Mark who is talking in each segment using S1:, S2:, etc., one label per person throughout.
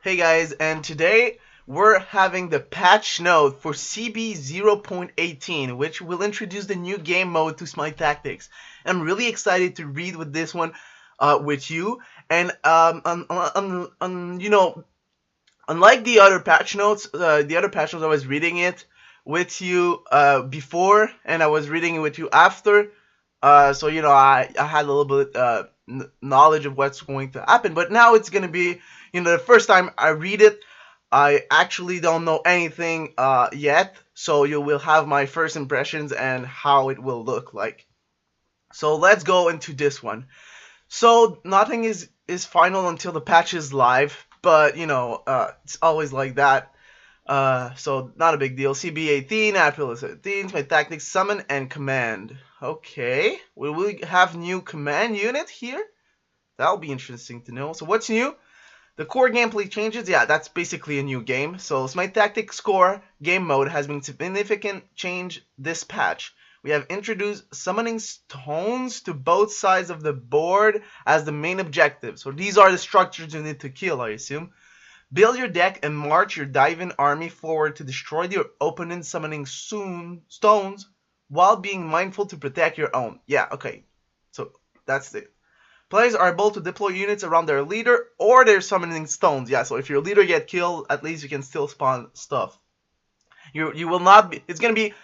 S1: Hey guys, and today we're having the patch note for CB 0.18, which will introduce the new game mode to SMITE Tactics. I'm really excited to read with this one with you. And unlike the other patch notes I was reading it with you before, and I was reading it with you after. So I had a little bit knowledge of what's going to happen, but now it's gonna be the first time I read it. I actually don't know anything yet, so you will have my first impressions and how it will look like. So let's go into this one. So nothing is final until the patch is live, but it's always like that. So not a big deal. CB18, April 17, my tactics, summon and command. Okay, will we have new command unit here? That'll be interesting to know. So what's new? The core gameplay changes. Yeah, that's basically a new game. So my tactics core game mode has been significant change this patch. We have introduced summoning stones to both sides of the board as the main objective. So these are the structures you need to kill, I assume. Build your deck and march your dive-in army forward to destroy your opponent's summoning stones while being mindful to protect your own. Yeah, okay. So that's it. Players are able to deploy units around their leader or their summoning stones. Yeah, so if your leader get killed, at least you can still spawn stuff. You will not be. It's gonna be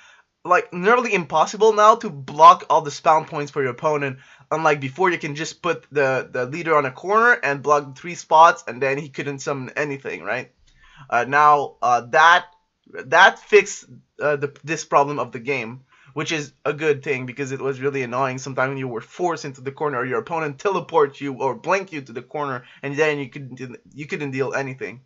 S1: like nearly impossible now to block all the spawn points for your opponent. Unlike before, you can just put the leader on a corner and block 3 spots, and then he couldn't summon anything, right? Now that fixed this problem of the game, which is a good thing because it was really annoying. Sometimes when you were forced into the corner, or your opponent teleports you or blink you to the corner, and then you couldn't deal anything.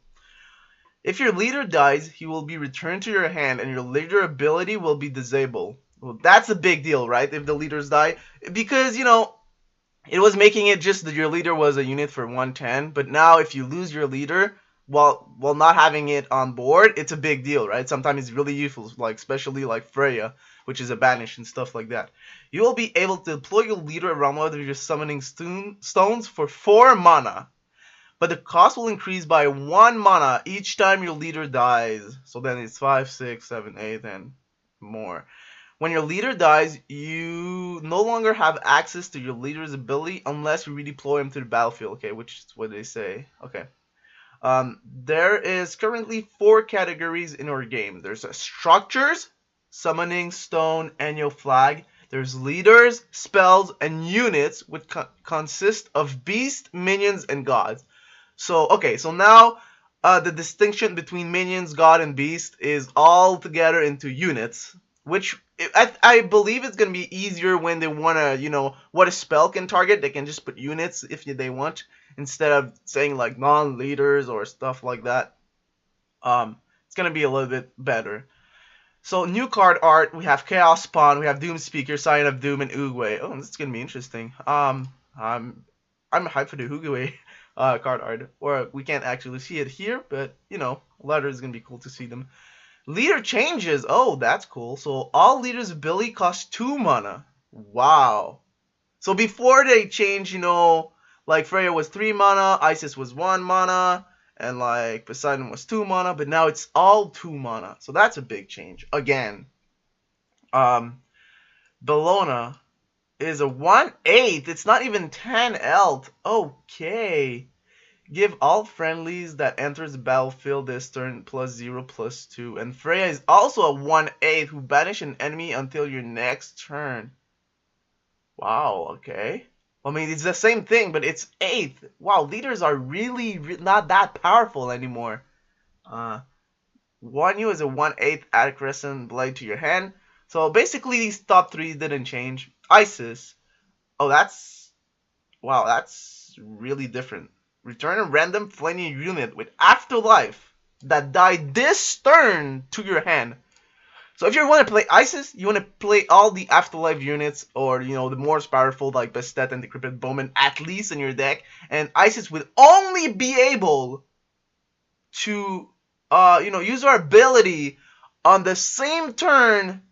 S1: If your leader dies, he will be returned to your hand and your leader ability will be disabled. Well, that's a big deal, right? If the leaders die. Because, it was making it just that your leader was a unit for 110. But now if you lose your leader while not having it on board, it's a big deal, right? Sometimes it's really useful, like especially like Freya, which is a banish and stuff like that. You will be able to deploy your leader around one of your summoning stones for 4 mana. But the cost will increase by 1 mana each time your leader dies. So then it's 5, 6, 7, 8, and more. When your leader dies, you no longer have access to your leader's ability unless you redeploy him to the battlefield. Okay, which is what they say. Okay. There is currently 4 categories in our game. There's structures, summoning, stone, annual flag. There's leaders, spells, and units, which consist of beasts, minions, and gods. So, okay, so now the distinction between minions, god, and beast is all together into units, which I believe it's going to be easier when they want to, what a spell can target. They can just put units if they want, instead of saying like non-leaders or stuff like that. It's going to be a little bit better. So, new card art, we have Chaos Spawn, we have Doom Speaker, Sign of Doom, and Oogway. Oh, this is going to be interesting. I'm hyped for the Oogway card art. Or we can't actually see it here, but, later is going to be cool to see them. Leader changes. Oh, that's cool. So, all leaders' ability costs 2 mana. Wow. So, before they change, like Freya was 3 mana, Isis was 1 mana, and like Poseidon was 2 mana, but now it's all 2 mana. So that's a big change. Again. Bellona is a 1/8. It's not even 10 elt. Okay. Give all friendlies that enters the battlefield this turn +0/+2. And Freya is also a 1/8 who banish an enemy until your next turn. Wow, okay. I mean, it's the same thing, but it's 8th. Wow, leaders are really not that powerful anymore. One you is a 1/8 add crescent blade to your hand. So basically, these top 3 didn't change. Isis. Oh, wow, that's really different. Return a random flaming unit with afterlife that died this turn to your hand. So if you want to play Isis, you want to play all the afterlife units, or the more powerful like Bastet and Decrepit Bowman at least in your deck, and Isis will only be able to use her ability on the same turn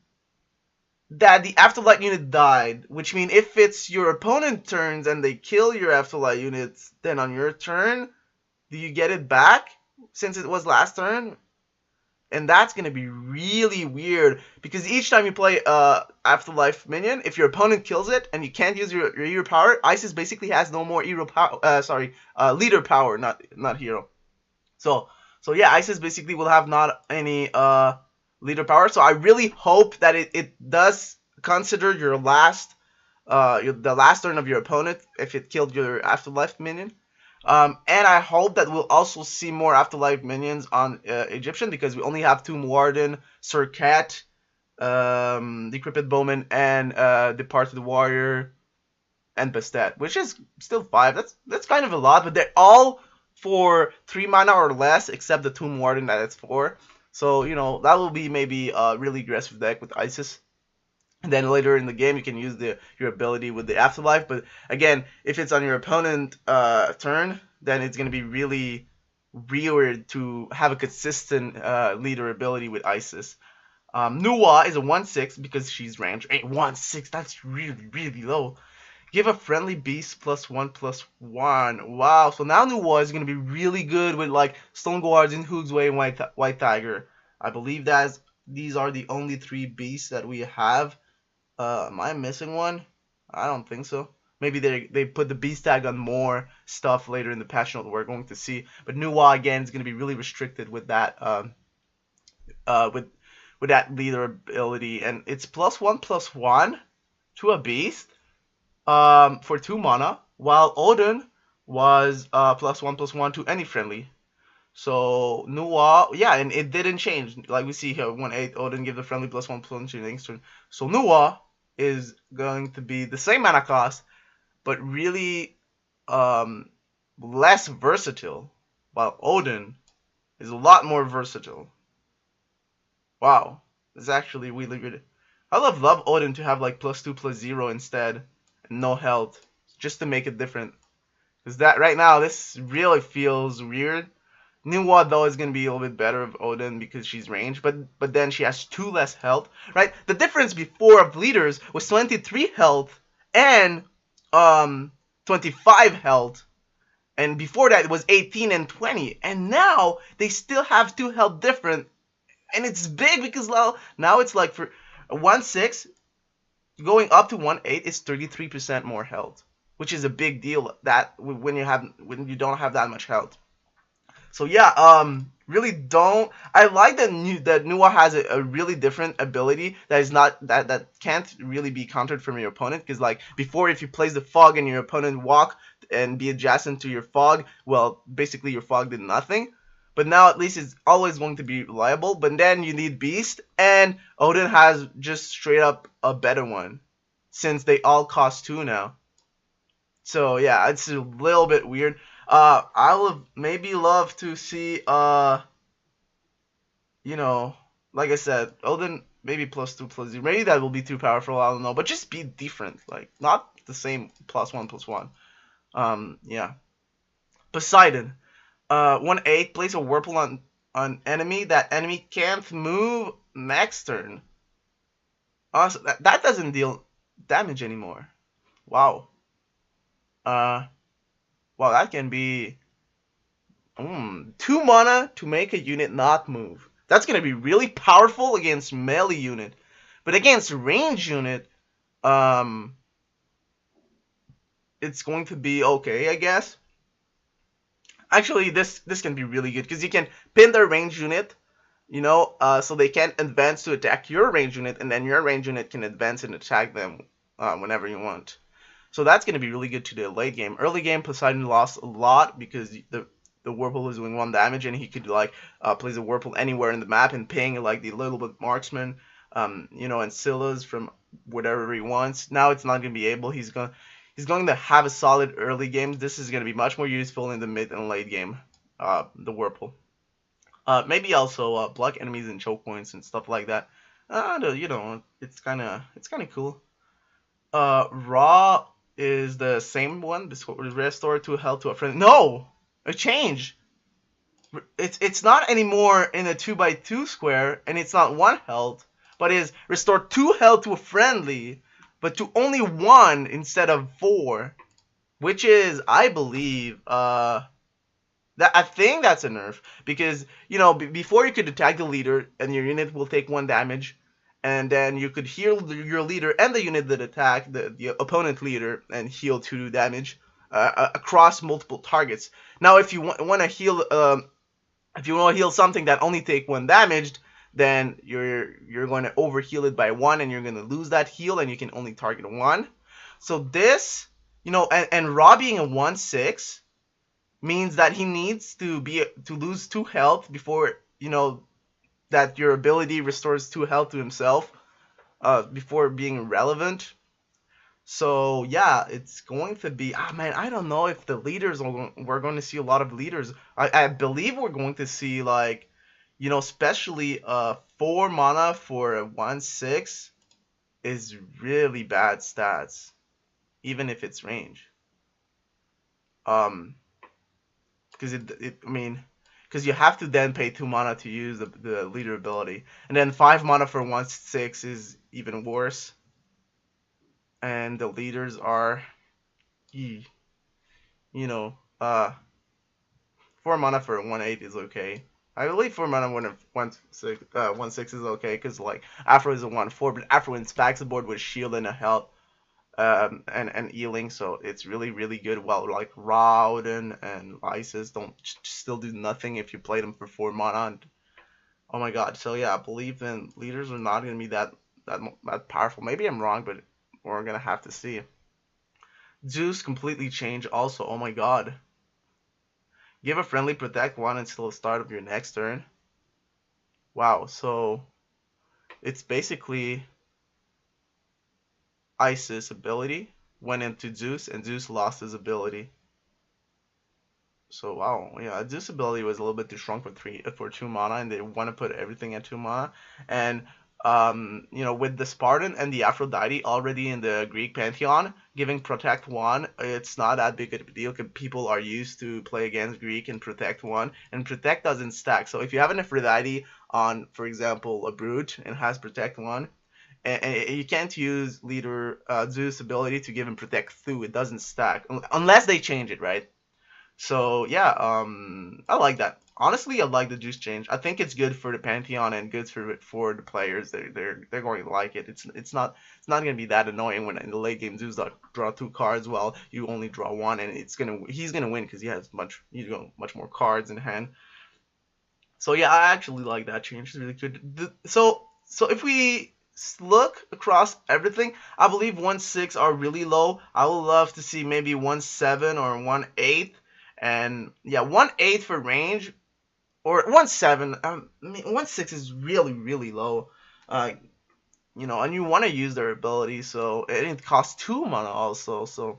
S1: that the afterlife unit died, which means if it's your opponent turns and they kill your afterlife units, then on your turn, do you get it back? since it was last turn. And that's going to be really weird because each time you play Afterlife minion, if your opponent kills it and you can't use your hero power, Isis basically has no more hero power. Leader power, not hero. So yeah, Isis basically will have not any leader power. So I really hope that it does consider your last the last turn of your opponent if it killed your Afterlife minion. And I hope that we'll also see more Afterlife minions on Egyptian because we only have Tomb Warden, Sir Cat, Decrepit Bowman, and Departed Warrior, and Bastet, which is still 5. That's kind of a lot, but they're all for 3 mana or less, except the Tomb Warden that it's 4. So, you know, that will be maybe a really aggressive deck with Isis. And then later in the game, you can use your ability with the Afterlife. But again, if it's on your opponent turn, then it's going to be really weird to have a consistent leader ability with Isis. Nuwa is a 1/6 because she's range. 1/6, that's really, really low. Give a friendly beast +1/+1. Wow, so now Nuwa is going to be really good with like Stone Guardian, Hoog's Way, and White Tiger. I believe that these are the only 3 beasts that we have. Am I missing one? I don't think so. Maybe they put the beast tag on more stuff later in the patch note we're going to see. But Nuwa again is going to be really restricted with that with that leader ability, and it's +1/+1 to a beast for 2 mana, while Odin was +1/+1 to any friendly. So Nuwa, yeah, and it didn't change. Like we see here, 1/8 Odin give the friendly +1/+1 to the next turn. So Nuwa is going to be the same mana cost, but really less versatile, while Odin is a lot more versatile. Wow, it's actually really good. I love Odin to have like +2/+0 instead, and no health, just to make it different. Because that right now, this really feels weird. Nuwa though is gonna be a little bit better of Odin because she's ranged, but then she has 2 less health, right? The difference before of leaders was 23 health and 25 health, and before that it was 18 and 20, and now they still have 2 health different, and it's big because now it's like for a 1/6 going up to 1/8 is 33% more health, which is a big deal that when you don't have that much health. So yeah, really don't. I like that Nuwa has a really different ability that is not that can't really be countered from your opponent. Because like before, if you place the fog and your opponent walk and be adjacent to your fog, well, basically your fog did nothing. But now at least it's always going to be reliable. But then you need Beast, and Odin has just straight up a better one, since they all cost 2 now. So yeah, it's a little bit weird. I would maybe love to see, you know, like I said, Odin maybe +2/+0. Maybe that will be too powerful, I don't know. But just be different, like, not the same +1/+1. Yeah. Poseidon. 1/8, place a Whirlpool on enemy. That enemy can't move next turn. So that doesn't deal damage anymore. Wow. Wow, that can be 2 mana to make a unit not move. That's going to be really powerful against melee unit. But against range unit, it's going to be okay, I guess. Actually, this can be really good because you can pin their range unit, you know, so they can't advance to attack your range unit, and then your range unit can advance and attack them whenever you want. So that's going to be really good to the late game. Early game, Poseidon lost a lot because the Whirlpool is doing 1 damage, and he could like place a Whirlpool anywhere in the map and ping like the little bit marksman, you know, and Scylla's from whatever he wants. Now it's not going to be able. He's going to have a solid early game. This is going to be much more useful in the mid and late game. The Whirlpool. Maybe also block enemies and choke points and stuff like that. You know, it's kind of cool. Raw is the same one. This restore 2 health to a friend. No, a change. It's not anymore in a 2x2 square, and it's not 1 health, but is restore 2 health to a friendly, but to only 1 instead of 4, which is, I believe, the That I think that's a nerf because you know before you could attack the leader and your unit will take 1 damage, and then you could heal your leader and the unit that attacked the opponent leader and heal 2 damage across multiple targets. Now, if you want to heal, if you want to heal something that only take 1 damage, then you're going to overheal it by 1, and you're going to lose that heal, and you can only target 1. So this, you know, and Ra being a 1/6 means that he needs to lose 2 health before, you know, that your ability restores 2 health to himself before being relevant. So yeah, it's going to be, man, I don't know if the leaders we're going to see a lot of leaders. I believe we're going to see, like, you know, especially 4 mana for a 1/6 is really bad stats, even if it's range. Because because you have to then pay 2 mana to use the leader ability, and then 5 mana for 1/6 is even worse. And the leaders are, you know, 4 mana for 1/8 is okay. I believe 4 mana when 1/6 is okay, because like Afro is a 1/4, but Afro inspects the board with shield and a health. And healing, so it's really good. While like Ra, Odin, and Isis don't still do nothing if you play them for 4 mana. And, oh my god! So yeah, I believe then leaders are not gonna be that powerful. Maybe I'm wrong, but we're gonna have to see. Zeus completely changed also. Oh my god! Give a friendly protect 1 until the start of your next turn. Wow. So it's basically Isis' ability went into Zeus, and Zeus lost his ability. So wow, yeah, Zeus' ability was a little bit too strong for 2 mana, and they want to put everything at 2 mana. And you know, with the Spartan and the Aphrodite already in the Greek pantheon, giving Protect 1, it's not that big a deal because people are used to play against Greek and Protect 1, and Protect doesn't stack. So if you have an Aphrodite on, for example, a Brute and has Protect 1, and you can't use leader Zeus' ability to give him Protect 2. It doesn't stack unless they change it, right? So yeah, I like that. Honestly, I like the Zeus change. I think it's good for the Pantheon and good for the players. They're going to like it. It's not gonna be that annoying when in the late game Zeus draw 2 cards while you only draw 1, and he's gonna win because he has much more cards in hand. So yeah, I actually like that change. It's really good. So if we look across everything, I believe 1/6 are really low. I would love to see maybe 1/7 or 1/8, and yeah, 1/8 for range or 1/7. 1/6 is really low. You know, and you want to use their ability, so it costs 2 mana also. So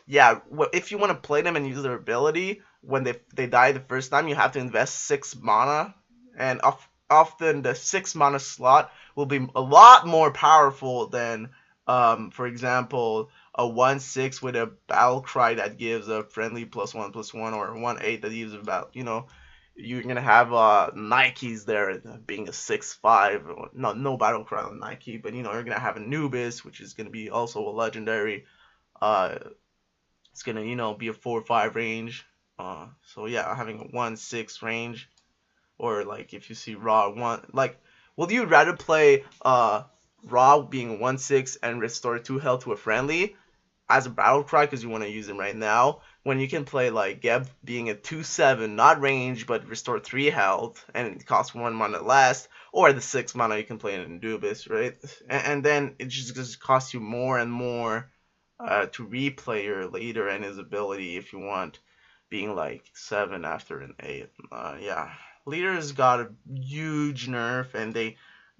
S1: yeah, if you want to play them and use their ability when they die the first time, you have to invest 6 mana, and often the 6 mana slot will be a lot more powerful than, for example, a 1/6 with a battle cry that gives a friendly +1/+1, or a 1/8 that gives about, you know, you're gonna have Nikes there being a 6/5. No battle cry on Nike, but you know, you're gonna have Anubis, which is gonna be also a legendary. It's gonna, you know, be a 4/5 range. So yeah, having a 1/6 range, or like if you see Ra 1, like, would you rather play Ra being 1/6 and restore 2 health to a friendly as a battle cry because you want to use him right now, when you can play like Geb being a 2/7, not range, but restore 3 health and it costs 1 mana less, or the 6 mana you can play in Anubis, right? And then it just costs you more and more to replay your leader and his ability if you want, being like 7 after an 8. Yeah, leaders got a huge nerf, and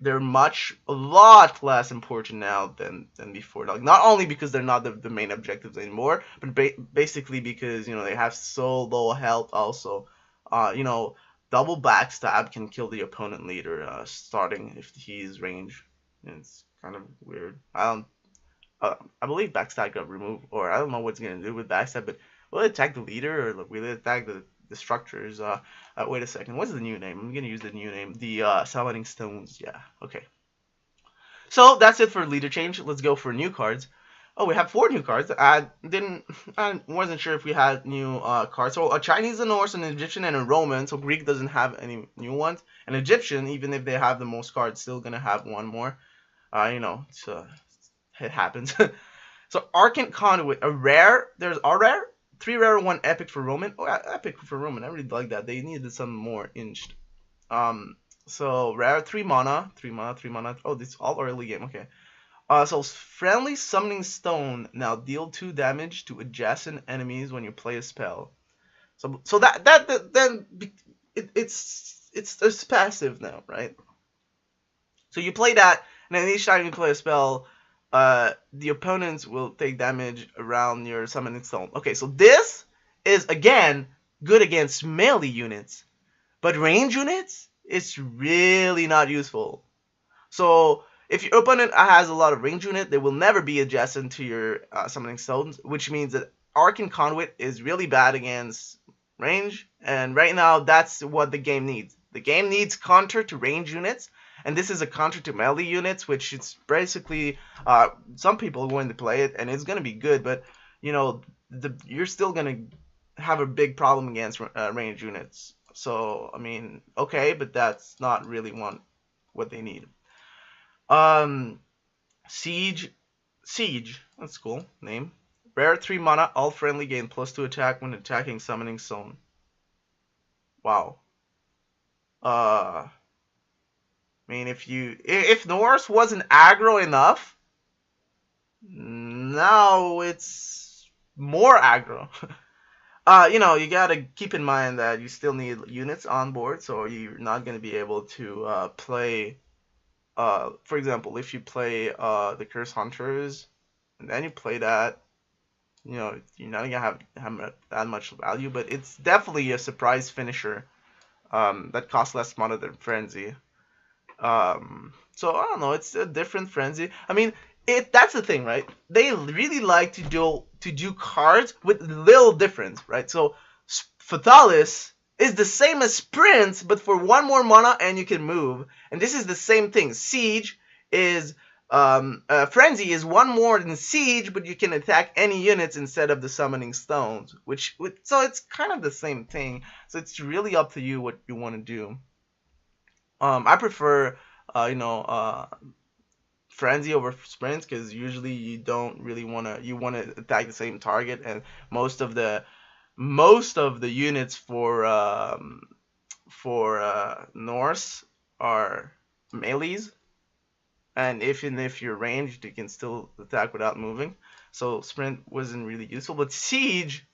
S1: they're a lot less important now than before. Like, not only because they're not the main objectives anymore, but basically because, you know, they have so low health also. You know, double backstab can kill the opponent leader starting if he's range. It's kind of weird. I believe backstab got removed, or I don't know what's gonna do with backstab, but will it attack the leader, or will it attack the structures? Wait a second, what's the new name? I'm gonna use the new name, the summoning stones. Yeah, okay. So that's it for leader change. Let's go for new cards. Oh, we have 4 new cards. I wasn't sure if we had new cards. So a Chinese, a Norse, an Egyptian, and a Roman. So Greek doesn't have any new ones. An Egyptian, even if they have the most cards, still gonna have one more. It happens. So Arcane Conduit, a rare. There's a rare, 3 rare, 1 epic for Roman. Oh, epic for Roman. I really like that. They needed some more inched. So rare, 3 mana, 3 mana, 3 mana. Oh, this is all early game. Okay. So friendly summoning stone now deal 2 damage to adjacent enemies when you play a spell. So then it's passive now, right? So you play that, and then each time you play a spell, the opponents will take damage around your summoning stone. Okay, so this is again good against melee units, but range units, it's really not useful. So if your opponent has a lot of range unit, they will never be adjacent to your summoning stones, which means that Arcane Conduit is really bad against range, and right now that's what the game needs. The game needs counter to range units, and this is a counter to melee units, which it's basically some people are going to play it, and it's going to be good, but you know you're still going to have a big problem against range units. So I mean, okay, but that's not really what they need. Siege, that's cool name. Rare 3 mana, all friendly gain +2 attack when attacking summoning stone. Wow. I mean, if Norse wasn't aggro enough, now it's more aggro. You gotta keep in mind that you still need units on board, so you're not gonna be able to play. For example, if you play the Curse Hunters, and then you play that, you're not gonna have that much value, but it's definitely a surprise finisher that costs less mana than Frenzy. So I don't know, it's a different Frenzy. I mean, that's the thing, right? They really like to do cards with little difference, right? So Fatalis is the same as Sprint, but for 1 more mana and you can move. And this is the same thing. Siege is Frenzy is 1 more than Siege, but you can attack any units instead of the summoning stones. So it's kind of the same thing. So it's really up to you what you want to do. I prefer Frenzy over Sprint, because usually you don't really you want to attack the same target, and most of the units for Norse are melees, and if you're ranged, you can still attack without moving. So Sprint wasn't really useful, but Siege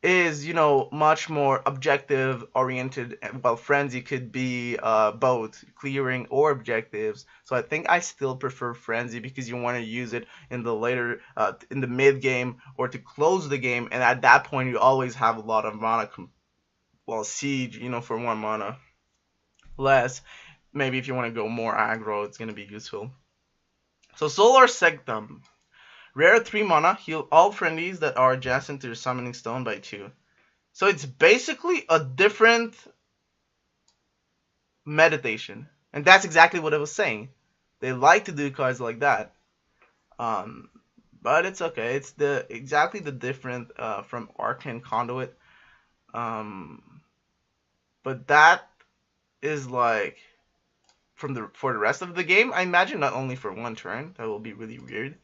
S1: is much more objective oriented, while Frenzy could be both clearing or objectives. So I think I still prefer Frenzy, because you want to use it in the later in the mid game or to close the game, and at that point you always have a lot of mana, while Siege, for 1 mana less, maybe if you want to go more aggro, it's going to be useful. So Solar Sectum. Rare 3 mana, heal all friendlies that are adjacent to your summoning stone by 2. So it's basically a different meditation. And that's exactly what I was saying. They like to do cards like that. But it's okay. It's exactly the different from Arcane Conduit. But that is like for the rest of the game, I imagine, not only for 1 turn. That will be really weird.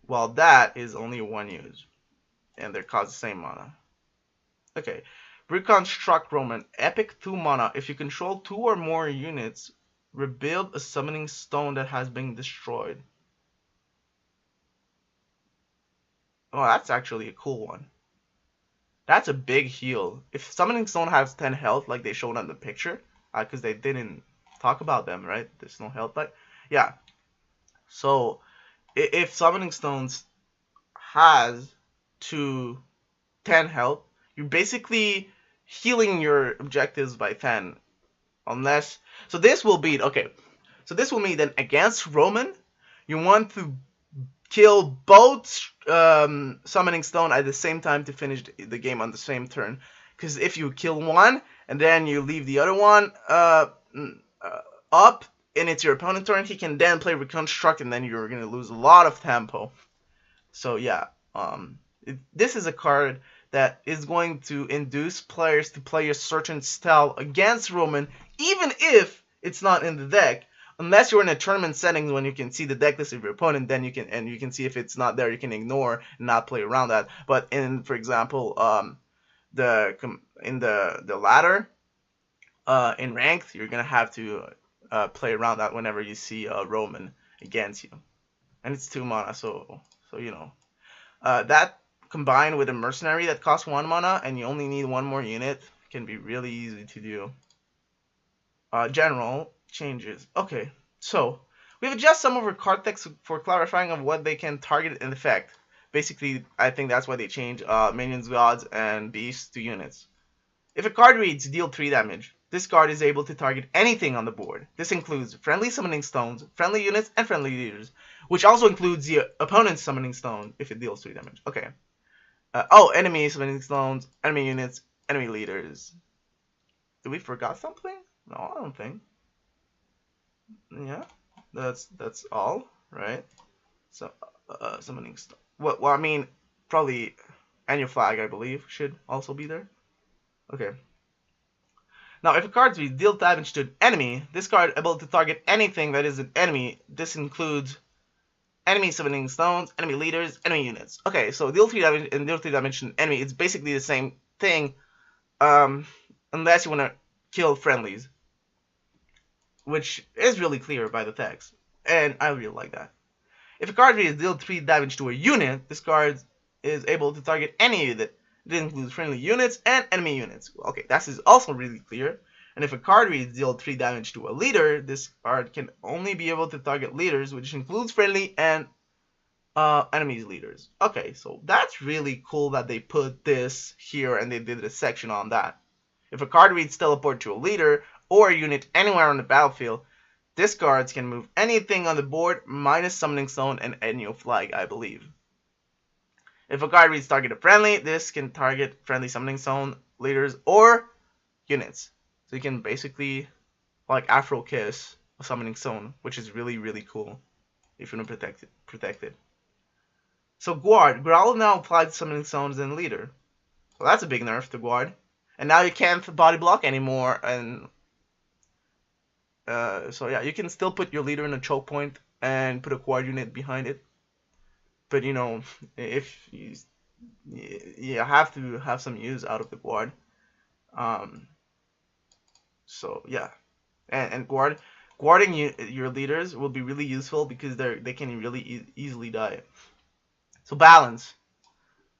S1: While that is only 1 use, and they cost the same mana. Okay, Reconstruct Roman, epic 2 mana. If you control 2 or more units, rebuild a summoning stone that has been destroyed. Oh, that's actually a cool one. That's a big heal. If summoning stone has 10 health, like they showed on the picture, because they didn't talk about them, right? There's no health, but yeah. So if summoning stones has 10 health, you're basically healing your objectives by 10, unless this will mean that against Roman, you want to kill both summoning stone at the same time to finish the game on the same turn. Because if you kill one and then you leave the other one up, and it's your opponent's turn, he can then play Reconstruct, and then you're going to lose a lot of tempo. So yeah, this is a card that is going to induce players to play a certain style against Roman, even if it's not in the deck. Unless you're in a tournament settings when you can see the deck list of your opponent, then you can see if it's not there, you can ignore and not play around that. But in, for example, in the ladder, in ranked, you're gonna have to play around that whenever you see Roman against you, and it's 2 mana, so you know. That combined with a mercenary that costs 1 mana and you only need 1 more unit can be really easy to do. General changes. Okay, so we've adjusted some of our card text for clarifying of what they can target and affect. Basically, I think that's why they change minions, gods, and beasts to units. If a card reads deal 3 damage, this card is able to target anything on the board. This includes friendly summoning stones, friendly units, and friendly leaders, which also includes the opponent's summoning stone if it deals 3 damage. Okay. Enemy summoning stones, enemy units, enemy leaders. Did we forgot something? No, I don't think. Yeah, that's all, right? So, summoning stone. Well, I mean, probably annual flag, I believe, should also be there. Okay. Now, if a card reads deal damage to an enemy, this card is able to target anything that is an enemy. This includes enemy summoning stones, enemy leaders, enemy units. Okay, so deal 3 damage and deal 3 damage to an enemy, it's basically the same thing, unless you want to kill friendlies, which is really clear by the text, and I really like that. If a card reads deal 3 damage to a unit, this card is able to target any unit. It includes friendly units and enemy units. Okay, that is also really clear. And if a card reads deal 3 damage to a leader, this card can only be able to target leaders, which includes friendly and enemies leaders. Okay, so that's really cool that they put this here and they did a section on that. If a card reads teleport to a leader or a unit anywhere on the battlefield, this card can move anything on the board minus summoning stone and annual flag, I believe. If a card reads target a friendly, this can target friendly summoning stone, leaders, or units. So you can basically, like, Afro Kiss a summoning stone, which is really, really cool if you want to protect it. So Guard. Growl now applies summoning stones and leader. So that's a big nerf to Guard. And now you can't body block anymore, and so yeah, you can still put your leader in a choke point and put a Guard unit behind it. But you know, if you have to have some use out of the Guard. So yeah, and guarding your leaders will be really useful because they can really easily die. So balance.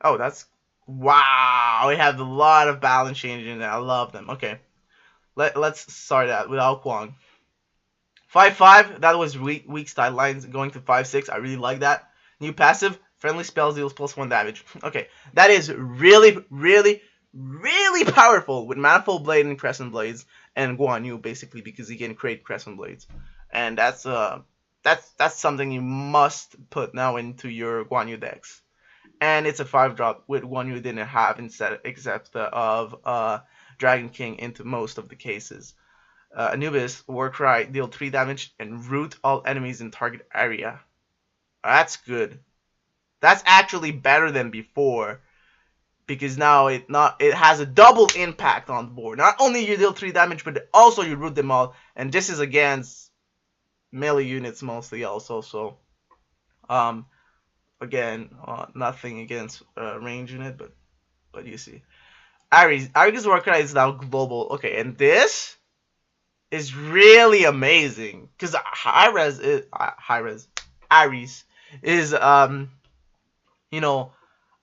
S1: Oh, that's wow. We have a lot of balance changes in there. I love them. Okay, let's start that without Kwang. 5/5. That was weak style lines going to 5/6. I really like that. New passive, friendly spells deals +1 damage. Okay, that is really, really, really powerful with Manifold Blade and Crescent Blades and Guan Yu, basically, because you can create Crescent Blades. And that's something you must put now into your Guan Yu decks. And it's a 5-drop, with Guan Yu didn't have except of Dragon King into most of the cases. Anubis, Warcry, deal 3 damage and root all enemies in target area. That's good. That's actually better than before, because now it has a double impact on the board. Not only you deal 3 damage, but also you root them all, and this is against melee units mostly also. So again, nothing against range unit, but you see, Ares Warcry is now global. Okay, and this is really amazing because Ares is you know,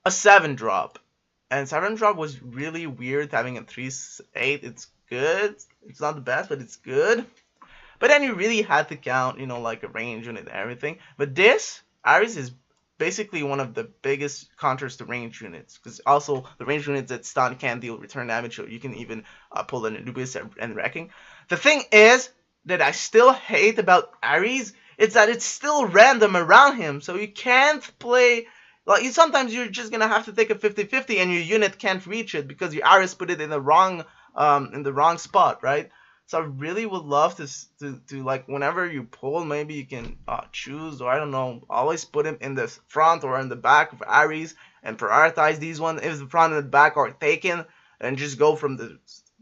S1: a 7-drop, and 7-drop was really weird having a 3/8. It's good. It's not the best, but it's good. But then you really had to count, you know, like a range unit and everything. But this Ares is basically one of the biggest counters to range units, because also the range units that stun can deal return damage, so you can even pull an Anubis and Wrecking. The thing is that I still hate about Ares, it's that it's still random around him, so you can't play, like, sometimes you're just gonna have to take a 50-50 and your unit can't reach it because your Ares put it in the wrong spot, right? So I really would love to like whenever you pull, maybe you can choose, or I don't know, always put him in the front or in the back of Ares and prioritize these ones. If the front and the back are taken, and just go from the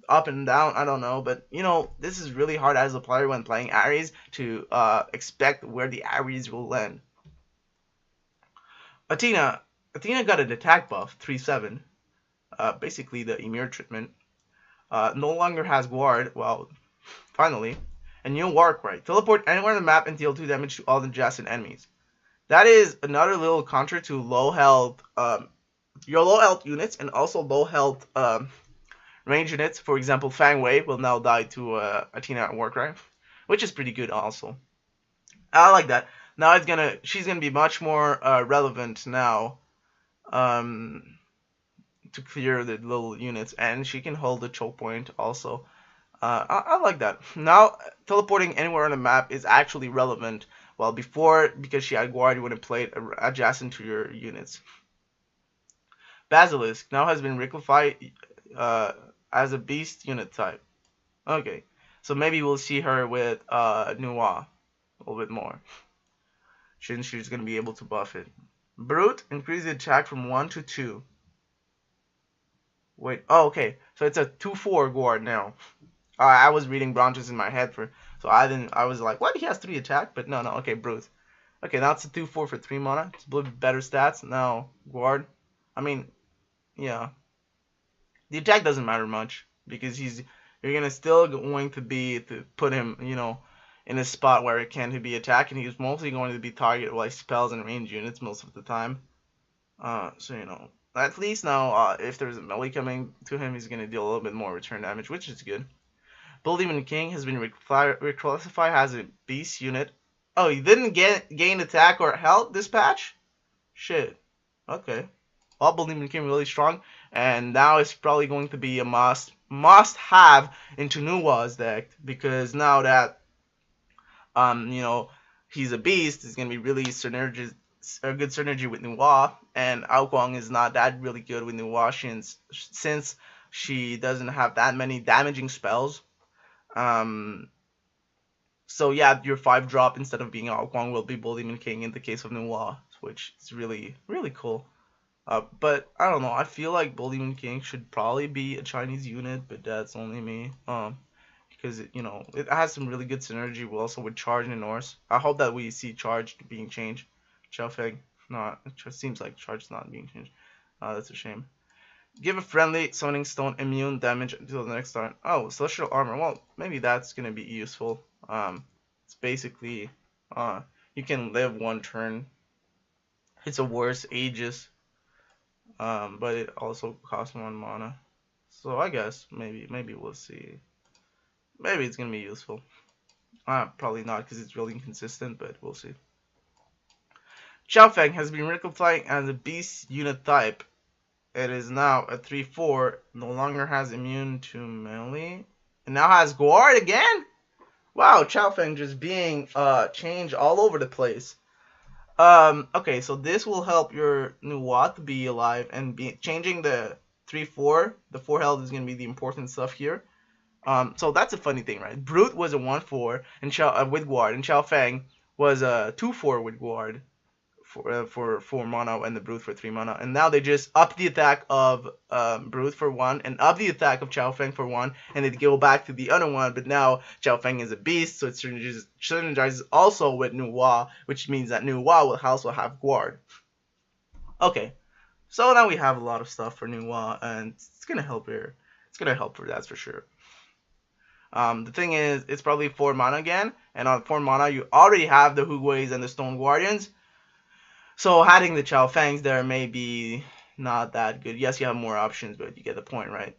S1: up and down. I don't know, but you know this is really hard as a player when playing Ares to expect where the Ares will land. Athena, Athena got an attack buff 3/7, basically the Emir treatment. No longer has guard. Well, finally, and new war cry. Teleport anywhere on the map and deal 2 damage to all adjacent enemies. That is another little counter to low health, your low health units and also low health range units. For example, Fang Wei will now die to Athena Warcry, which is pretty good also. I like that. Now she's gonna be much more relevant now, to clear the little units, and she can hold the choke point also. I like that. Now, teleporting anywhere on the map is actually relevant, while before, because she had guard, you would have played adjacent to your units. Basilisk now has been reclassified as a beast unit type. Okay, so maybe we'll see her with Nuwa a little bit more, since she's going to be able to buff it. Brute, increase the attack from 1 to 2. Wait, oh, okay, so it's a 2/4 guard now. I was reading branches in my head so I was like, what, he has 3 attack? But no, okay, Brute. Okay, now it's a 2/4 for 3 mana. It's a little bit better stats. Now, guard. I mean, yeah. The attack doesn't matter much, because you're gonna still going to put him, you know, in a spot where it can't be attacked, and he's mostly going to be targeted by spells and range units most of the time. So you know, at least now, if there's a melee coming to him, he's gonna deal a little bit more return damage, which is good. Bull Demon King has been reclassified as a beast unit. Oh, he didn't gain attack or health this patch? Shit. Okay. Well, Bull Demon King really strong, and now it's probably going to be a must have into Nuwa's deck, because now that you know, he's a beast, it's gonna be really a good synergy with Nuwa, and Aokwang is not that really good with Nuwa since she doesn't have that many damaging spells. So yeah, your 5-drop instead of being Aokwang will be Bull Demon King in the case of Nuwa, which is really, really cool. But I don't know, I feel like Bull Demon King should probably be a Chinese unit, but that's only me. Because you know, it has some really good synergy also with Charge and Norse. I hope that we see Charge being changed. Xiaofeng, not. It seems like Charge is not being changed. That's a shame. Give a friendly summoning stone immune damage until the next turn. Oh, celestial armor. Well, maybe that's gonna be useful. It's basically, you can live 1 turn. It's a worse Aegis, but it also costs 1 mana. So I guess maybe we'll see. Maybe it's gonna be useful. Probably not, because it's really inconsistent, but we'll see. Xiaofeng has been reclassified as a beast unit type. It is now a 3/4. No longer has immune to melee. And now has guard again? Wow, Xiaofeng just being changed all over the place. Okay, so this will help your Nuwa to be alive, and changing the 3/4. The 4 health is gonna be the important stuff here. So that's a funny thing, right? Brute was a 1/4 and with guard, and Xiaofeng was a 2/4 with guard for 4 mana, and the Brute for 3 mana. And now they just up the attack of Brute for 1 and up the attack of Xiaofeng for 1, and they go back to the other one. But now Xiaofeng is a beast, so it synergizes also with Nuwa, which means that Nuwa will also have guard. Okay, so now we have a lot of stuff for Nuwa, and it's gonna help her. It's gonna help her, that's for sure. The thing is, it's probably 4 mana again, and on 4 mana you already have the Hugues and the Stone Guardians. So adding the Xiaofengs there may be not that good. Yes, you have more options, but you get the point, right?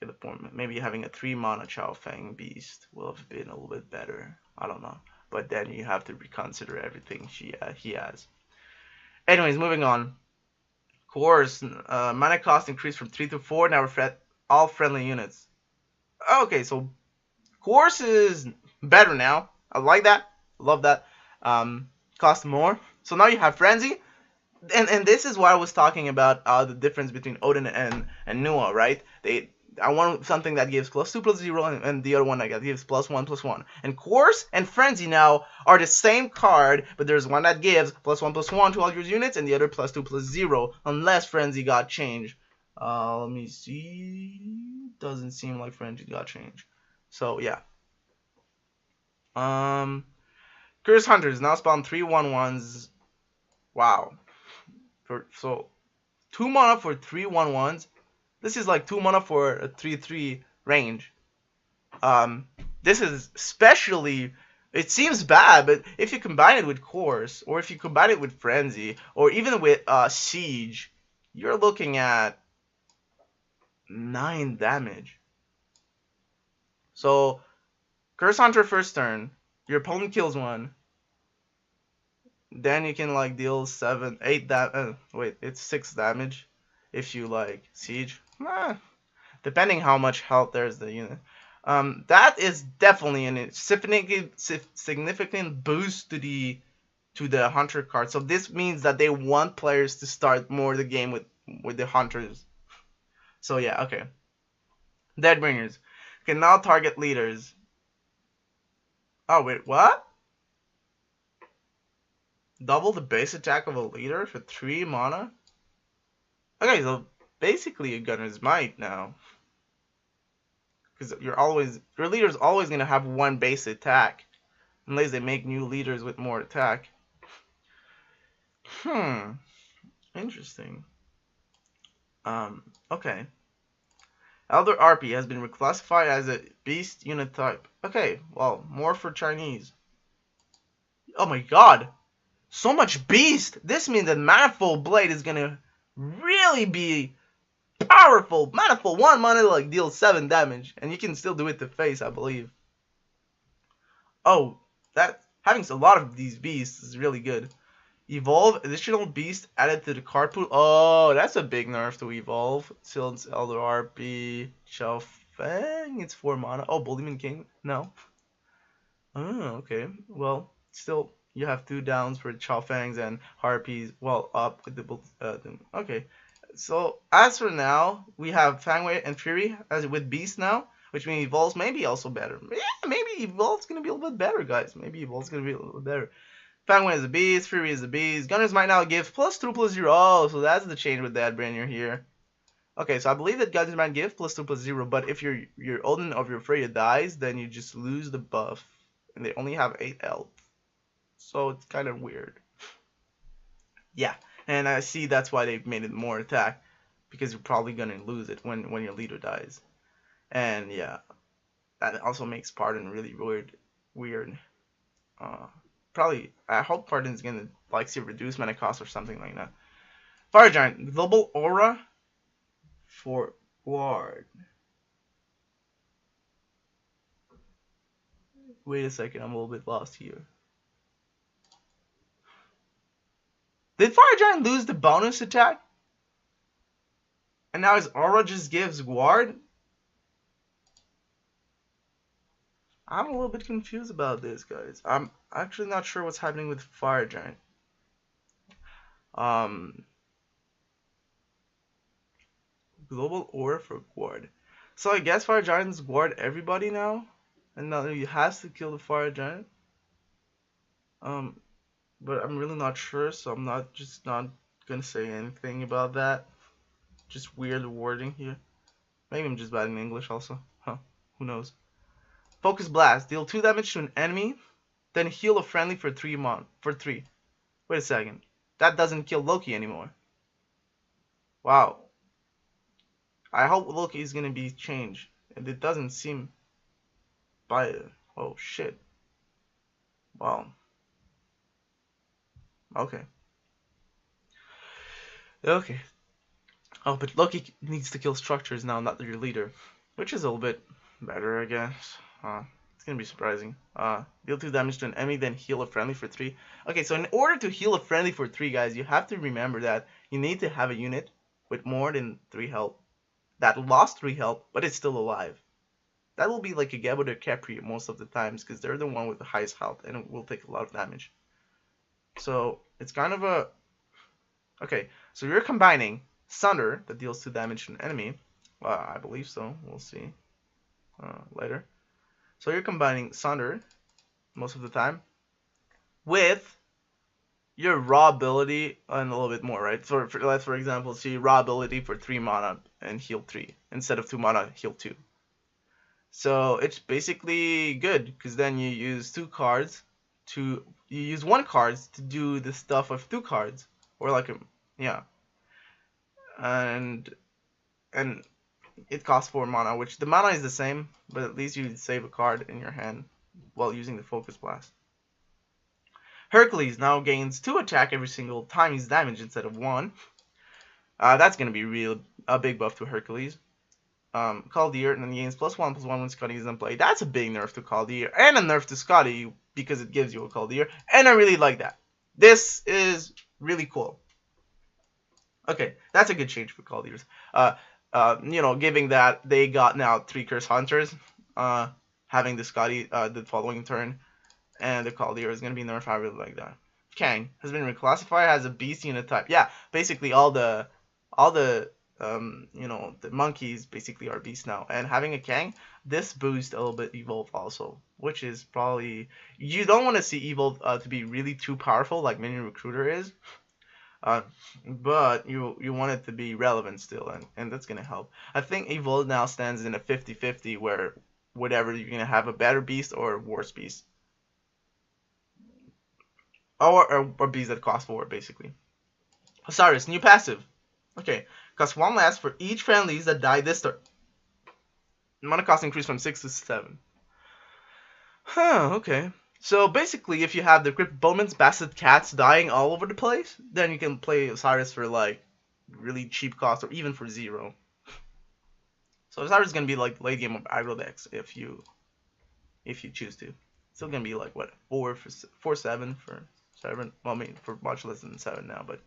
S1: Get the point. Maybe having a 3 mana Xiaofeng beast will have been a little bit better. I don't know, but then you have to reconsider everything he has. Anyways, moving on. Course, mana cost increased from 3 to 4. Now we're all friendly units. Okay, so Course is better now. I like that. Love that. Cost more. So now you have Frenzy, and this is why I was talking about the difference between Odin and Nuwa, right? I want something that gives +2/+0 and the other one that gives +1/+1. And Course and Frenzy now are the same card, but there's one that gives +1/+1 to all your units and the other +2/+0, unless Frenzy got changed. Let me see. Doesn't seem like Frenzy got changed. So yeah. Curse Hunters now spawn 3/1/1s. Wow. So 2 mana for 3/1/1s. This is like 2 mana for a 3/3 range. This is especially, it seems bad, but if you combine it with Course, or if you combine it with Frenzy, or even with Siege, you're looking at 9 damage. So, Curse Hunter first turn, your opponent kills one, then you can like deal 7, 8 damage. Wait, it's 6 damage if you like Siege. Depending how much health there's the unit. That is definitely a significant boost to the Hunter card. So this means that they want players to start more the game with the Hunters. So yeah, okay. Deadbringers can now target leaders. Oh wait, what? Double the base attack of a leader for 3 mana? Okay, so basically a Gunner's Might now. Because your leader's always gonna have 1 base attack. Unless they make new leaders with more attack. Interesting. Okay. Elder RP has been reclassified as a beast unit type. Okay, well, more for Chinese. Oh my god! So much beast! This means that Manifold Blade is gonna really be powerful. Manifold 1 mana like deals 7 damage. And you can still do it to face, I believe. Oh, that having a lot of these beasts is really good. Evolve additional beast added to the card pool. Oh, that's a big nerf to evolve. Silence Elder RP. Chao Feng. It's 4 mana. Oh, Bullyman King. No. Oh, okay. Well, still, you have 2 downs for Chao Fangs and Harpies. Well, up with the okay. So as for now, we have Fangway and Fury as with Beast now, which means Evolve's maybe also better. Yeah, maybe Evolve's gonna be a little bit better, guys. Maybe Evolve's gonna be a little bit better. Fangway is a beast, Fury is a beast. Gunners might now give +2/+0. Oh, so that's the change with Deadbringer here. Okay, so I believe that Gunners might give +2/+0, but if your Odin of your Freya dies, then you just lose the buff, and they only have 8 health. So it's kind of weird. Yeah, and I see that's why they've made it more attack, because you're probably gonna lose it when your leader dies. And yeah, that also makes Pardon really weird. Probably, I hope Pardon's gonna like see reduce mana cost or something like that. Fire Giant, global aura for Guard. Wait a second, I'm a little bit lost here. Did Fire Giant lose the bonus attack? And now his aura just gives Guard? I'm a little bit confused about this, guys. I'm actually not sure what's happening with Fire Giant. Global aura for Guard. So I guess Fire Giant's Guard everybody now? And now he has to kill the Fire Giant? But I'm really not sure, so I'm not gonna say anything about that. Just weird wording here. Maybe I'm just bad in English also. Huh, who knows. Focus Blast. Deal 2 damage to an enemy, then heal a friendly for 3 for 3. Wait a second. That doesn't kill Loki anymore. Wow. I hope Loki is gonna be changed. And it doesn't seem by oh shit. Wow. Okay. Okay. Oh, but Loki needs to kill structures now, not your leader. Which is a little bit better, I guess. It's gonna be surprising. Deal 2 damage to an enemy, then heal a friendly for 3. Okay, so in order to heal a friendly for 3, guys, you have to remember that you need to have a unit with more than 3 health that lost 3 health, but it's still alive. That will be like a Gabbo or Capri most of the times, because they're the one with the highest health, and it will take a lot of damage. So it's kind of a okay. So you're combining Sunder that deals 2 damage to an enemy I believe so. We'll see later. So you're combining Sunder most of the time with your raw ability and a little bit more, right? So let's for example see raw ability for 3 mana and heal 3 instead of 2 mana heal 2. So it's basically good because then you use 2 cards to you use 1 card to do the stuff of 2 cards or like yeah, and and it costs 4 mana, which the mana is the same, but at least you save a card in your hand while using the Focus Blast. Hercules now gains 2 attack every single time he's damaged instead of 1. That's going to be a big buff to Hercules. Caldeer and then gains +1/+1 when Scotty is in play. That's a big nerf to Caldeer and a nerf to Scotty because it gives you a Caldeer, and I really like that. This is really cool. Okay, that's a good change for Caldeers. Giving that they got now 3 Curse Hunters, having the Scotty the following turn, and the Caldeer is going to be nerfed. I really like that. Kang has been reclassified as a beast unit type. Yeah, basically all the the monkeys basically are beasts now. And having a Kang, this boosts a little bit Evolve also, which is probably, you don't want to see Evolve to be really too powerful like Minion Recruiter is. But you want it to be relevant still, and that's gonna help. I think Evolve now stands in a 50-50 where whatever you're gonna have a better beast or a worse beast. Or beast that cost 4 basically. Osiris, new passive. Okay, cost 1 less for each friendlies that die this turn. Mana cost increased from 6 to 7. Huh, okay. So basically, if you have the Crypt Bowman's Basset Cats dying all over the place, then you can play Osiris for like really cheap cost or even for 0. So Osiris is gonna be like late game of aggro decks if you choose to. It's still gonna be like what 4/7 for 7. Well, I mean for much less than 7 now, but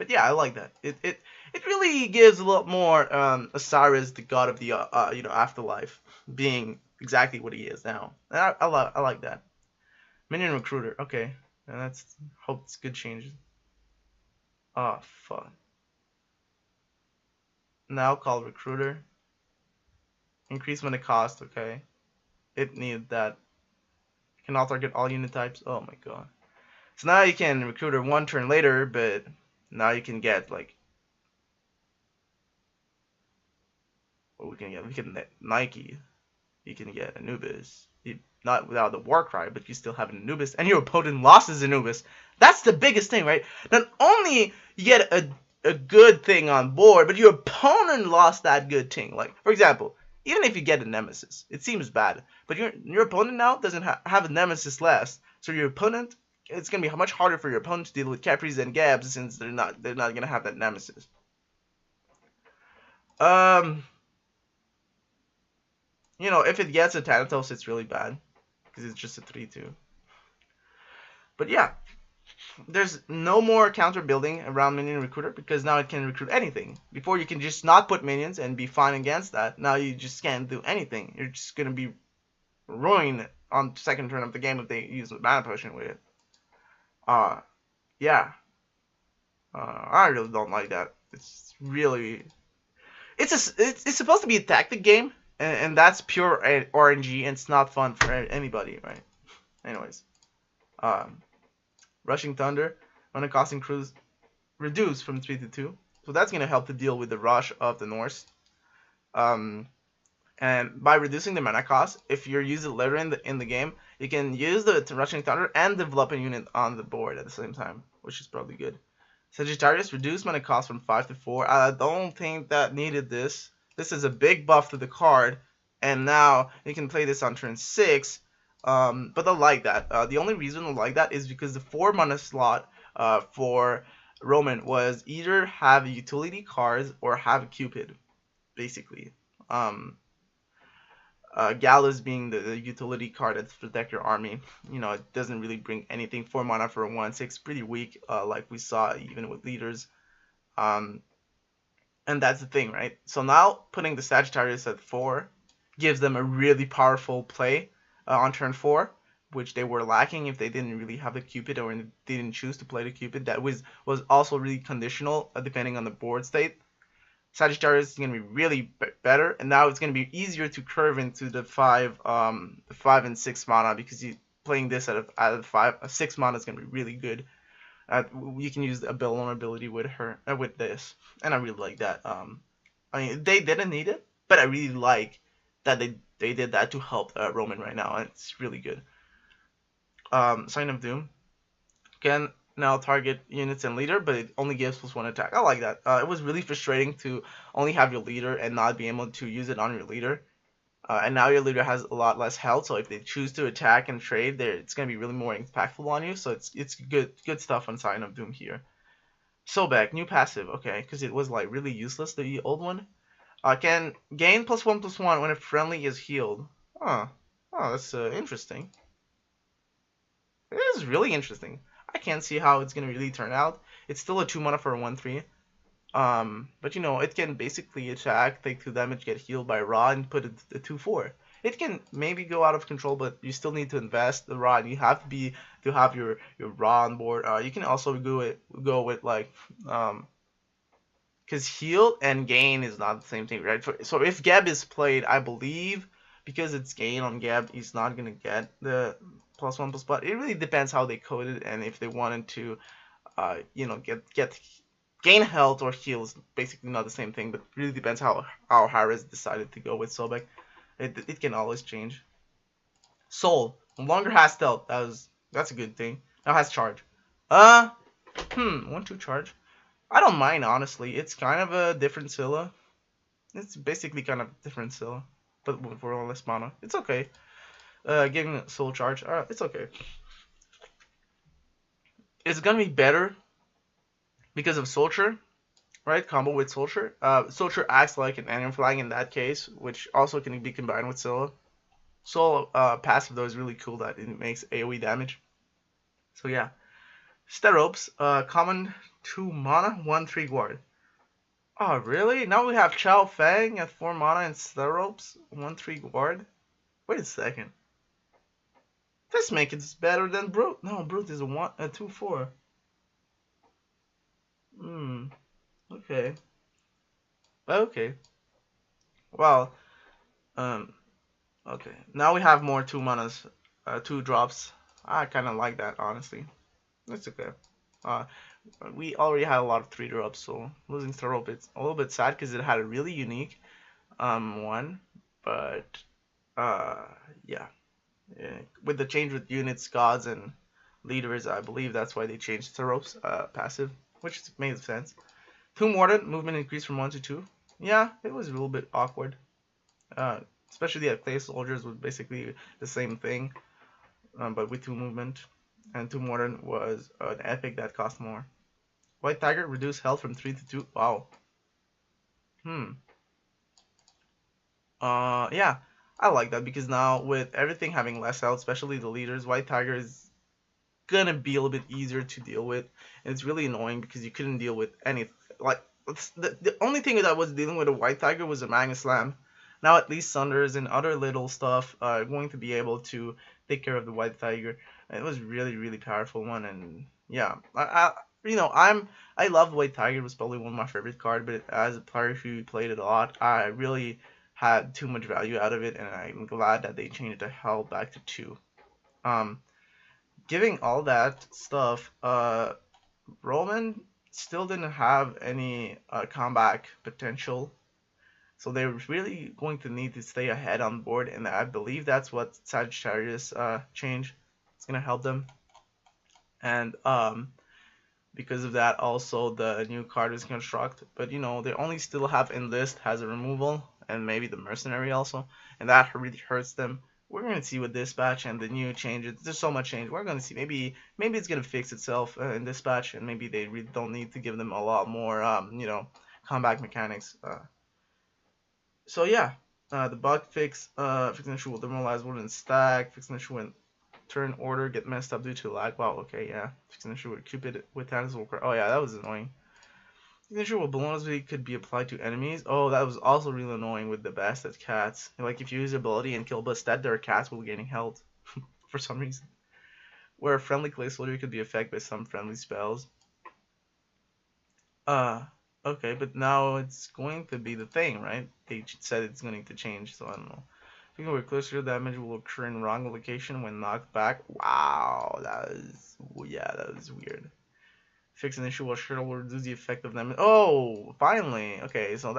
S1: yeah, I like that. It really gives a lot more Osiris, the god of the afterlife, being exactly what he is now. And I like that. Minion Recruiter, okay. And that's, hope it's good changes. Oh, fuck. Now called Recruiter. Increase when it cost, okay. It needed that. Cannot target all unit types. Oh my god. So now you can Recruiter 1 turn later, but now you can get like, what we can get? We can get Nike. You can get Anubis. Not without the Warcry, but you still have an Anubis, and your opponent lost his Anubis. That's the biggest thing, right? Not only you get a good thing on board, but your opponent lost that good thing. Like, for example, even if you get a Nemesis, it seems bad, but your opponent now doesn't have a Nemesis left, so your opponent, it's gonna be much harder for your opponent to deal with Capris and Gabs since they're not gonna have that Nemesis. If it gets a Thanatos, it's really bad because it's just a 3/2. But yeah, there's no more counter building around Minion Recruiter because now it can recruit anything. Before you can just not put minions and be fine against that. Now you just can't do anything. You're just gonna be ruined on the second turn of the game if they use a mana potion with it. Yeah. I really don't like that. It's really, it's supposed to be a tactic game, and that's pure RNG, and it's not fun for anybody, right? Anyways, Rushing Thunder, mana cost increase reduced from 3 to 2, so that's gonna help to deal with the rush of the Norse. And by reducing the mana cost, if you're using later in the game, you can use the Rushing Thunder and develop a unit on the board at the same time, which is probably good. Sagittarius, reduced mana cost from 5 to 4. I don't think that needed this. This is a big buff to the card, and now you can play this on turn 6. But I like that. The only reason I like that is because the 4 mana slot for Roman was either have utility cards or have a Cupid, basically. Gallus being the utility card that protect your army. It doesn't really bring anything. 4 mana for a 1/6, pretty weak, like we saw even with leaders. And that's the thing, right? So now putting the Sagittarius at 4 gives them a really powerful play on turn 4, which they were lacking if they didn't really have the Cupid or they didn't choose to play the Cupid. That was also really conditional depending on the board state. Sagittarius is gonna be really better, and now it's gonna be easier to curve into the five and six mana because you playing this out of five, 6 mana is gonna be really good. You can use a vulnerability with her with this, and I really like that. I mean, they didn't need it, but I really like that they did that to help Roman right now, and it's really good. Sign of Doom can now target units and leader, but it only gives +1 attack. I like that. It was really frustrating to only have your leader and not be able to use it on your leader. And now your leader has a lot less health, so if they choose to attack and trade, there it's gonna be really more impactful on you. So it's good stuff on Sign of Doom here. Sobek, new passive, okay, because it was like really useless the old one. Can gain +1/+1 when a friendly is healed. Huh. Oh, that's interesting. It is really interesting. I can't see how it's gonna really turn out. It's still a 2 mana for a 1/3. But you know, it can basically attack, take 2 damage, get healed by Ra, and put it a 2/4. It can maybe go out of control, but you still need to invest the Ra. You have to have your Ra on board. You can also go with like because heal and gain is not the same thing, right? So if Geb is played, I believe because it's gain on Geb, he's not gonna get the +1/+1. But it really depends how they code it and if they wanted to, you know, get gain health or heal is basically not the same thing. But it really depends how Harris decided to go with Sobek. It can always change. Soul no longer has stealth. That's a good thing. Now has charge. 1/2 charge. I don't mind, honestly. It's kind of a different Scylla. It's basically kind of different Scylla, but for less mana. It's okay. Giving soul charge, it's okay. It's gonna be better because of Soldier, right? Combo with Soldier. Soldier acts like an enemy flag in that case, which also can be combined with Scylla. Soul passive though is really cool that it makes AoE damage. So yeah. Steropes, common 2 mana, 1/3 guard. Oh, really? Now we have Chao Fang at 4 mana and Steropes, 1/3 guard? Wait a second. This makes it better than Brute. No, Brute is a 2/4. Okay. Okay. Well, okay. Now we have more 2 manas, 2 drops. I kind of like that, honestly. It's okay. We already had a lot of 3 drops, so losing Sterope it's a little bit sad because it had a really unique one, but yeah. With the change with units, gods, and leaders, I believe that's why they changed Sterope's passive, which made sense. Tomb Warden movement increased from 1 to 2. Yeah, it was a little bit awkward. Especially the clay soldiers was basically the same thing, but with 2 movement. And Tomb Warden was an epic that cost more. White Tiger reduced health from 3 to 2. Wow. Yeah, I like that because now with everything having less health, especially the leaders, White Tiger is gonna be a little bit easier to deal with. And it's really annoying because you couldn't deal with anything. Like the only thing that I was dealing with a White Tiger was a Magna Slam. Now at least Sunders and other little stuff are going to be able to take care of the White Tiger. It was really powerful one, and yeah, I love White Tiger. It was probably one of my favorite cards, but as a player who played it a lot, I really had too much value out of it, and I'm glad that they changed the health back to 2. Giving all that stuff, Roman still didn't have any comeback potential. So they're really going to need to stay ahead on board, and I believe that's what Sagittarius change. It's gonna help them, and because of that, also the new card is construct. But you know, they only still have enlist has a removal, and maybe the mercenary also, and that really hurts them. We're gonna see with dispatch and the new changes. There's so much change. We're gonna see. Maybe it's gonna fix itself in dispatch, and maybe they really don't need to give them a lot more, comeback mechanics. So yeah, the bug fix, fixing issue will demoralize wooden stack, fixing issue when turn order get messed up due to lag. Wow, okay, yeah. Fixing issue with Cupid with Thanos will cry. Oh yeah, that was annoying. Fixing issue with balloon ability could be applied to enemies. Oh, that was also really annoying with the Bastet cats. Like if you use ability and kill Bastet, their cats will gaining health for some reason. Where a friendly clay soldier could be affected by some friendly spells. Okay, but now it's going to be the thing, right? They said it's going to change, so I don't know. Thinking we're closer, damage will occur in wrong location when knocked back. Wow, that was weird. Fix an issue while shuttle will reduce the effect of damage. Oh, finally. Okay, so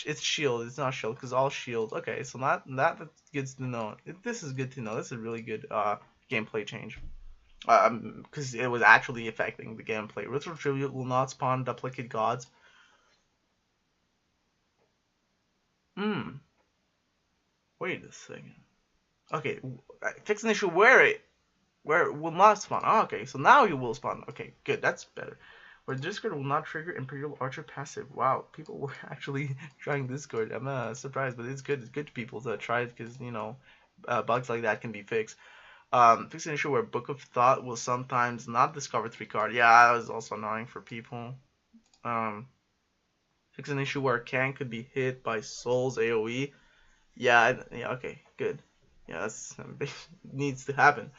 S1: it's shield. It's not shield because all shield. Okay, so that's good to know. This is good to know. This is a really good gameplay change. Because it was actually affecting the gameplay. Ritual Tribute will not spawn duplicate gods. Hmm. Wait a second. Okay, fix an issue where it will not spawn. Oh, okay, so now you will spawn. Okay, good. That's better. Where Discord will not trigger Imperial Archer passive. Wow, people were actually trying Discord. I'm surprised, but it's good. It's good to people to try it because bugs like that can be fixed. Fix an issue where Book of Thought will sometimes not discover 3 card. Yeah, that was also annoying for people. Fix an issue where Kang could be hit by Soul's AoE. Yeah, yeah, okay, good. Yeah, that's needs to happen.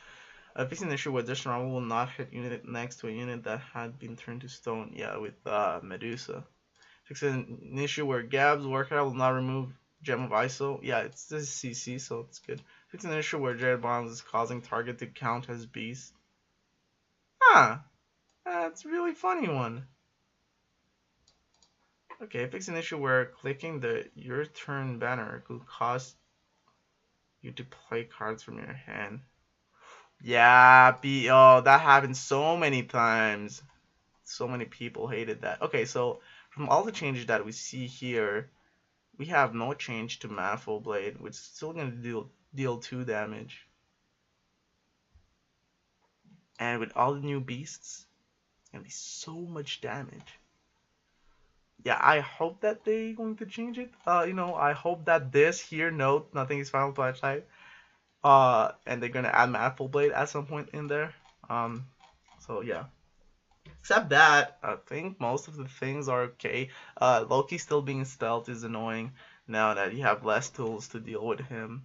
S1: Fixing an issue where this round will not hit unit next to a unit that had been turned to stone. Yeah, with Medusa. Fixing an issue where Gab's workout will not remove Gem of ISO. Yeah, it's this CC, so it's good. Fixing an issue where Jared Bonds is causing target to count as beast. Huh, that's a really funny one. Okay, fix an issue where clicking the Your Turn banner could cause you to play cards from your hand. Yeah, oh, that happened so many times. So many people hated that. Okay, so from all the changes that we see here, we have no change to Manifold Blade, which is still going to deal 2 damage. And with all the new beasts, it's going to be so much damage. Yeah, I hope that they're going to change it. I hope that this here, note, nothing is final flashlight. And they're going to add Manifold Blade at some point in there. So yeah. Except that, I think most of the things are okay. Loki still being stealth is annoying now that you have less tools to deal with him.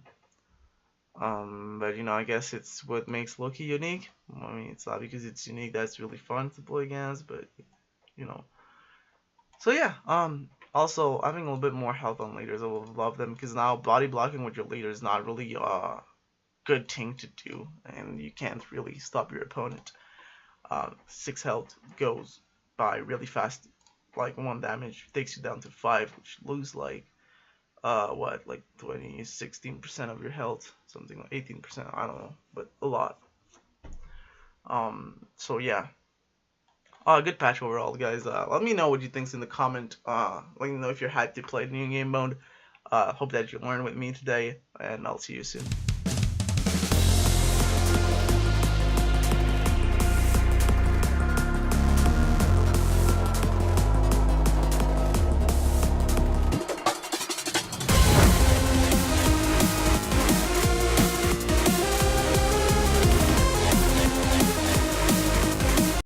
S1: But I guess it's what makes Loki unique. I mean, it's not because it's unique that's really fun to play against, but you know. So yeah, also having a little bit more health on leaders, I will love them because now body blocking with your leader is not really a good thing to do, and you can't really stop your opponent. 6 health goes by really fast, like 1 damage takes you down to 5, which lose like like 16% of your health, something like 18%, I don't know, but a lot. So yeah, good patch overall, guys. Let me know what you think in the comment. Let me know if you're hyped to play the new game mode. Hope that you learned with me today, and I'll see you soon.